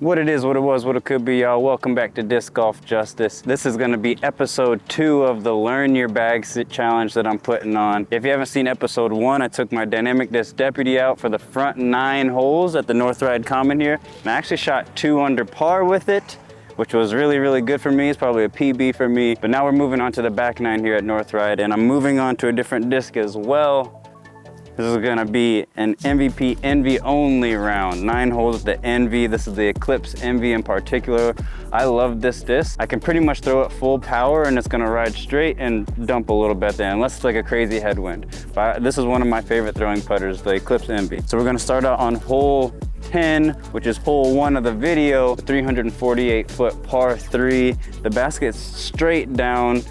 What it is, what it was, what it could be, y'all. Welcome back to Disc Golf Justice. This is going to be episode 2 of the Learn Your Bag challenge that I'm putting on. If you haven't seen episode 1, I took my Dynamic Disc Deputy out for the front 9 holes at the North Ride Common here. And I actually shot 2 under par with it, which was really good for me. It's probably a PB for me. But now we're moving on to the back 9 here at North Ride, and I'm moving on to a different disc as well. This is gonna be an MVP Envy only round. 9 holes at the Envy. This is the Eclipse Envy in particular. I love this disc. I can pretty much throw it full power and it's gonna ride straight and dump a little bit there, unless it's like a crazy headwind. But this is one of my favorite throwing putters, the Eclipse Envy. So we're gonna start out on hole 10, which is hole 1 of the video, 348-foot par 3. The basket's straight down,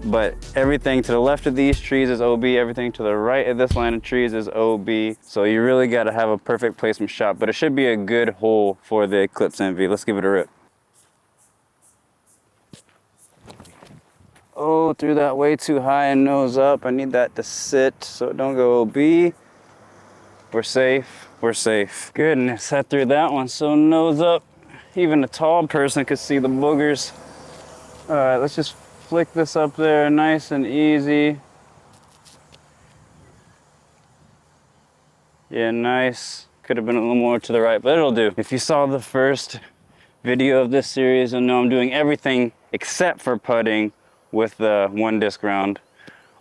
but everything to the left of these trees is OB, everything to the right of this line of trees is OB. So you really gotta have a perfect placement shot, but it should be a good hole for the Eclipse Envy. Let's give it a rip. Oh, threw that way too high and nose up. I need that to sit so it don't go OB. We're safe, we're safe. Goodness, I threw that one so nose up. Even a tall person could see the boogers. All right, let's just flick this up there nice and easy. Yeah, nice. Could have been a little more to the right, but it'll do. If you saw the first video of this series, you'll know I'm doing everything except for putting with the 1 disc round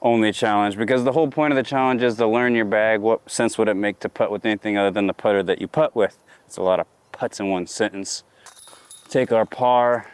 only challenge, because the whole point of the challenge is to learn your bag. What sense would it make to putt with anything other than the putter that you putt with? It's a lot of putts in one sentence. Take our par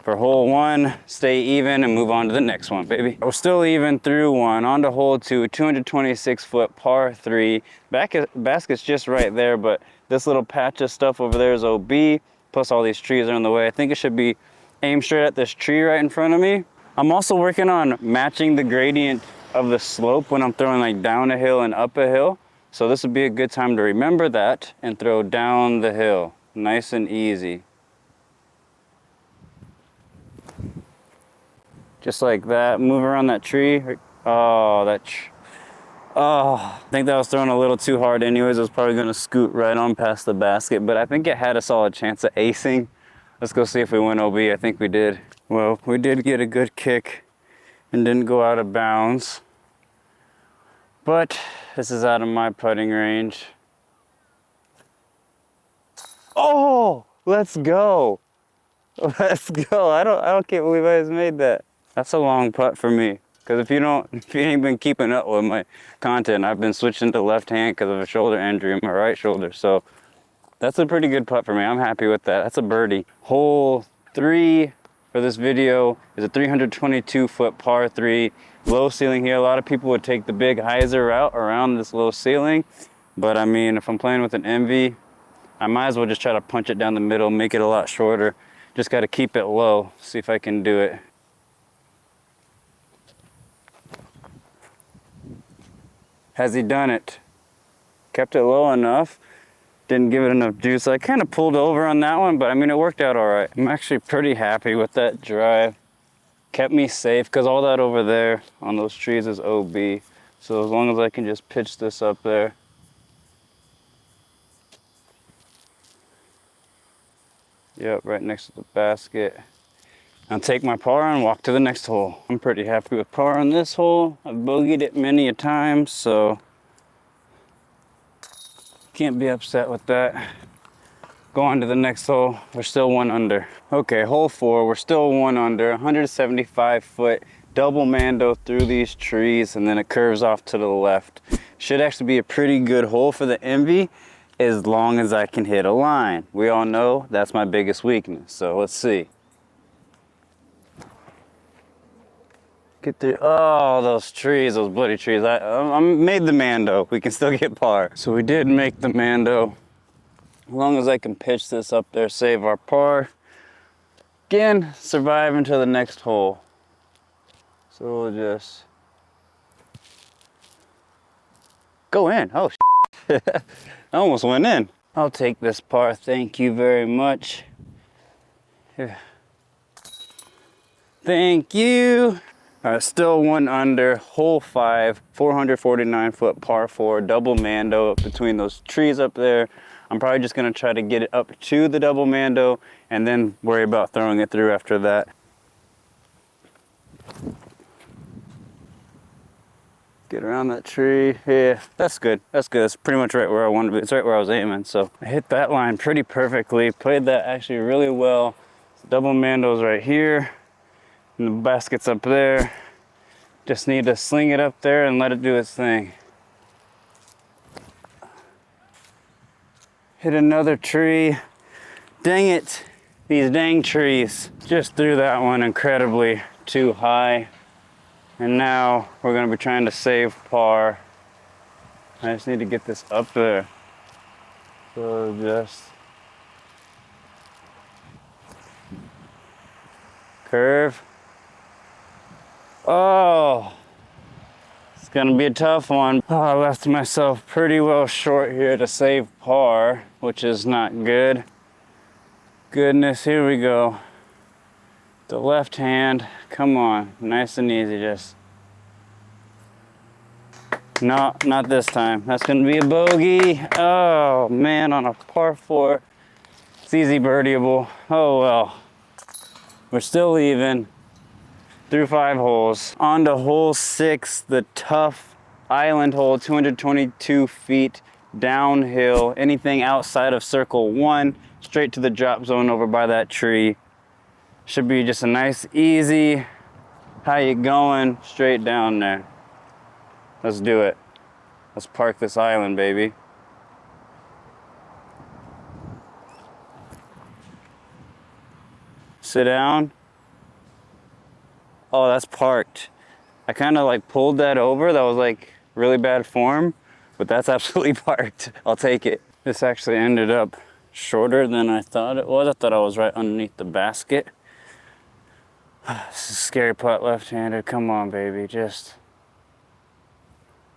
for hole 1, stay even, and move on to the next one, baby. We're still even through 1. On to hole 2, 226-foot par 3. Basket's just right there, but this little patch of stuff over there is OB, plus all these trees are in the way. I think it should be aimed straight at this tree right in front of me. I'm also working on matching the gradient of the slope when I'm throwing like down a hill and up a hill. So this would be a good time to remember that and throw down the hill, nice and easy. Just like that, move around that tree. Oh, I think that was thrown a little too hard anyways. It was probably gonna scoot right on past the basket, but I think it had a solid chance of acing. Let's go see if we went OB. I think we did. Well, we did get a good kick and didn't go out of bounds, but this is out of my putting range. Oh, let's go. Let's go. I can't believe I just made that. That's a long putt for me, because if you ain't been keeping up with my content, I've been switching to left hand because of a shoulder injury in my right shoulder. So that's a pretty good putt for me. I'm happy with that. That's a birdie. Hole 3 for this video is a 322-foot par 3, low ceiling here. A lot of people would take the big hyzer route around this low ceiling, but I mean, if I'm playing with an Envy, I might as well just try to punch it down the middle, make it a lot shorter. Just got to keep it low. See if I can do it. Has he done it? Kept it low enough. Didn't give it enough juice. I kind of pulled over on that one, but I mean, it worked out all right. I'm actually pretty happy with that drive. Kept me safe, because all that over there on those trees is OB. So as long as I can just pitch this up there. Yep, right next to the basket. I'll take my par and walk to the next hole. I'm pretty happy with par on this hole. I've bogeyed it many a time, so can't be upset with that. Go on to the next hole. We're still 1 under. Okay, hole 4, we're still 1 under. 175-foot double mando through these trees, and then it curves off to the left. Should actually be a pretty good hole for the Envy, as long as I can hit a line. We all know that's my biggest weakness, so let's see. Get through, oh, those trees, those bloody trees. I made the mando. We can still get par. So we did make the mando. As long as I can pitch this up there, save our par. Again, survive until the next hole. So we'll just go in. Oh, I almost went in. I'll take this par, thank you very much. Thank you. Still 1 under, hole 5, 449-foot par 4, double mando up between those trees up there. I'm probably just gonna try to get it up to the double mando and then worry about throwing it through after that. Get around that tree. Yeah, that's good. That's good. That's pretty much right where I wanted to be. It's right where I was aiming. So I hit that line pretty perfectly. Played that actually really well. Double mando's right here. And the basket's up there. Just need to sling it up there and let it do its thing. Hit another tree. Dang it. These dang trees. Just threw that one incredibly too high. And now we're gonna be trying to save par. I just need to get this up there. So just curve. Oh, it's gonna be a tough one. Oh, I left myself pretty well short here to save par, which is not good. Goodness, here we go. The left hand, come on, nice and easy, just. No, not this time. That's gonna be a bogey. Oh man, on a par 4. It's easy birdieable. Oh well. We're still even through 5 holes. On to hole 6, the tough island hole, 222 feet downhill. Anything outside of circle 1, straight to the drop zone over by that tree. Should be just a nice, easy, how you going, straight down there. Let's do it. Let's park this island, baby. Sit down. Oh, that's parked. I kind of like pulled that over. That was like really bad form, but that's absolutely parked. I'll take it. This actually ended up shorter than I thought it was. I thought I was right underneath the basket. This is a scary putt left-handed. Come on, baby, just.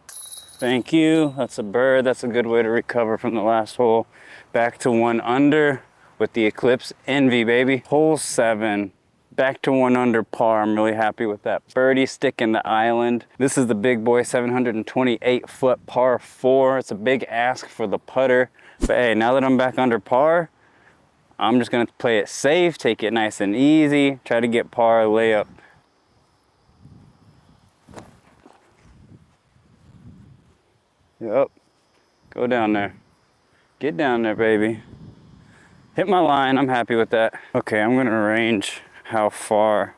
Thank you. That's a bird. That's a good way to recover from the last hole. Back to 1 under with the Eclipse Envy, baby. Hole 7. Back to 1 under par. I'm really happy with that birdie stick in the island. This is the big boy, 728 foot par 4. It's a big ask for the putter. But hey, now that I'm back under par, I'm just gonna play it safe, take it nice and easy, try to get par, layup. Yep, go down there. Get down there, baby. Hit my line, I'm happy with that. Okay, I'm gonna range how far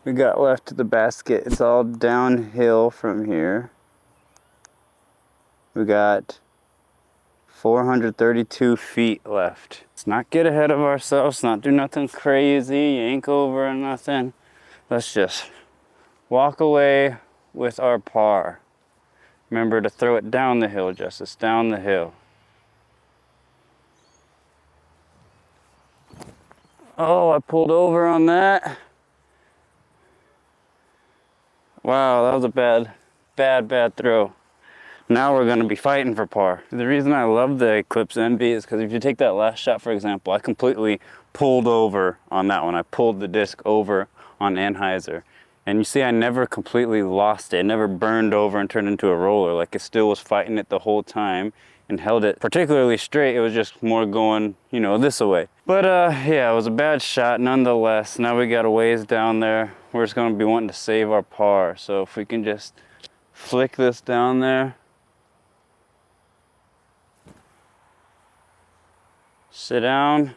we got left to the basket. It's all downhill from here. We got 432 feet left. Let's not get ahead of ourselves, not do nothing crazy, yank over or nothing. Let's just walk away with our par. Remember to throw it down the hill, Justice, down the hill. Oh, I pulled over on that. Wow, that was a bad throw. Now we're gonna be fighting for par. The reason I love the Eclipse Envy is because if you take that last shot, for example, I completely pulled over on that one. I pulled the disc over on Anheuser. And you see, I never completely lost it. It never burned over and turned into a roller. Like, it still was fighting it the whole time and held it particularly straight. It was just more going, you know, this way. But yeah, it was a bad shot nonetheless. Now we got a ways down there. We're just gonna be wanting to save our par. So if we can just flick this down there. Sit down.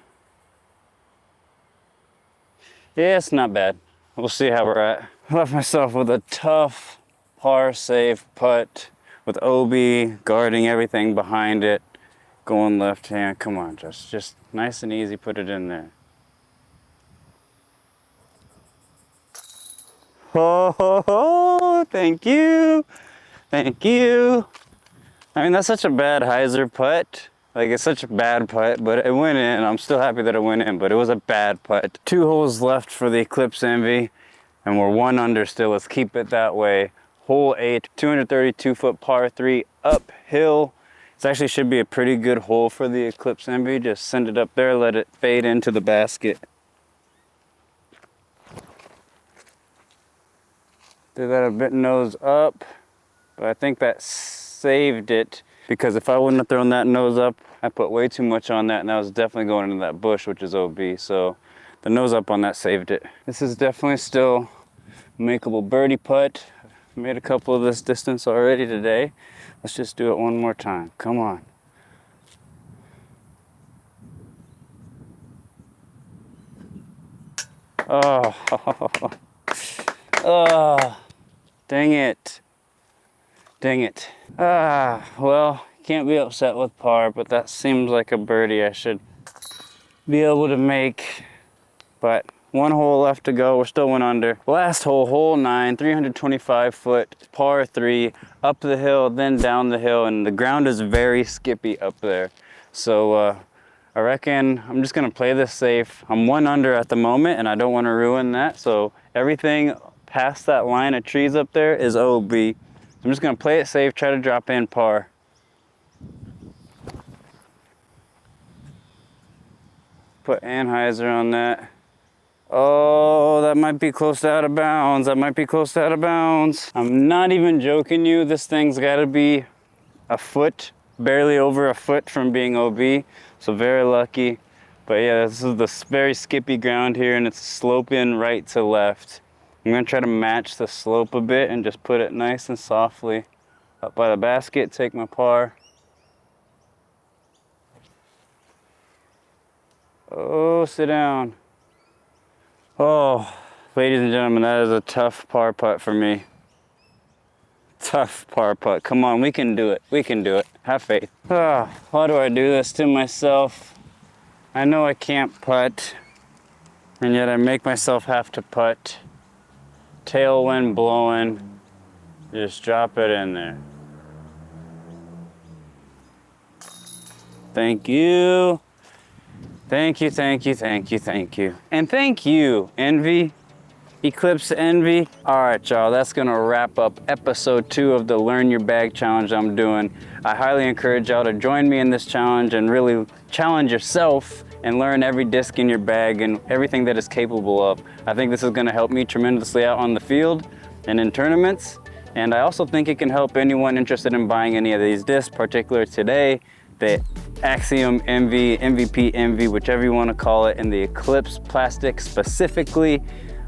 Yeah, it's not bad. We'll see how we're at. I left myself with a tough par save putt with OB guarding everything behind it. Going left hand. Come on, just nice and easy, put it in there. Oh, ho, ho, thank you. Thank you. I mean, that's such a bad hyzer putt. Like, it's such a bad putt, but it went in. I'm still happy that it went in, but it was a bad putt. 2 holes left for the Eclipse Envy, and we're 1 under still. Let's keep it that way. Hole 8, 232 foot par 3 uphill. This actually should be a pretty good hole for the Eclipse Envy. Just send it up there, let it fade into the basket. Did that a bit nose up, but I think that saved it. because if I wouldn't have thrown that nose up, I put way too much on that and that was definitely going into that bush, which is OB. So the nose up on that saved it. This is definitely still a makeable birdie putt. I've made a couple of this distance already today. Let's just do it one more time. Come on. Oh, oh, dang it. Dang it. Well, can't be upset with par, but that seems like a birdie I should be able to make. But one hole left to go. We're still one under. Last hole, hole 9, 325 foot, par 3, up the hill, then down the hill, and the ground is very skippy up there. So I reckon I'm just gonna play this safe. I'm one under at the moment, and I don't want to ruin that. So everything past that line of trees up there is OB. I'm just gonna play it safe, try to drop in par. Put Anheuser on that. Oh, that might be close to out of bounds. That might be close to out of bounds. I'm not even joking you. This thing's gotta be a foot, barely over a foot from being OB. So very lucky. But yeah, this is the very skippy ground here and it's sloping right to left. I'm gonna try to match the slope a bit and just put it nice and softly up by the basket, take my par. Oh, sit down. Oh, ladies and gentlemen, that is a tough par putt for me. Tough par putt. Come on, we can do it. We can do it. Have faith. Oh, why do I do this to myself? I know I can't putt, and yet I make myself have to putt. Tailwind blowing. Just drop it in there. Thank you. Thank you, thank you, thank you, thank you. And thank you, Envy. Eclipse Envy. All right, y'all, that's gonna wrap up episode 2 of the Learn Your Bag challenge I'm doing. I highly encourage y'all to join me in this challenge and really challenge yourself and learn every disc in your bag and everything that it's capable of. I think this is gonna help me tremendously out on the field and in tournaments. And I also think it can help anyone interested in buying any of these discs, particularly today, the Axiom Envy, MVP Envy, whichever you wanna call it, and the Eclipse plastic specifically.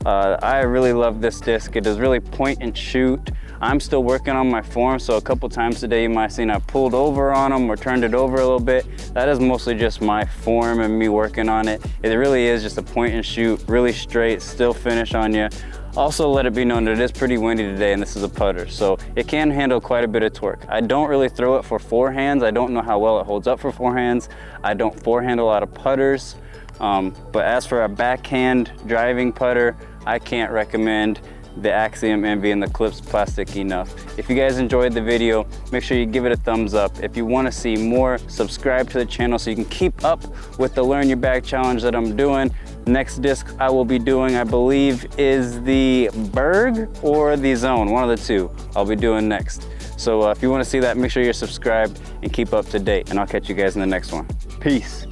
I really love this disc. It is really point and shoot. I'm still working on my form, so a couple times today you might have seen I pulled over on them or turned it over a little bit. That is mostly just my form and me working on it. It really is just a point and shoot, really straight, still finish on you. Also, let it be known that it is pretty windy today and this is a putter, so it can handle quite a bit of torque. I don't really throw it for forehands. I don't know how well it holds up for forehands. I don't forehand a lot of putters, but as for a backhand driving putter, I can't recommend the Axiom Envy and the Eclipse plastic enough. If you guys enjoyed the video, make sure you give it a thumbs up. If you want to see more, subscribe to the channel so you can keep up with the Learn Your Bag challenge that I'm doing. Next disc I will be doing, I believe, is the Berg or the Zone, one of the two I'll be doing next. So if you want to see that, make sure you're subscribed and keep up to date, and I'll catch you guys in the next one. Peace.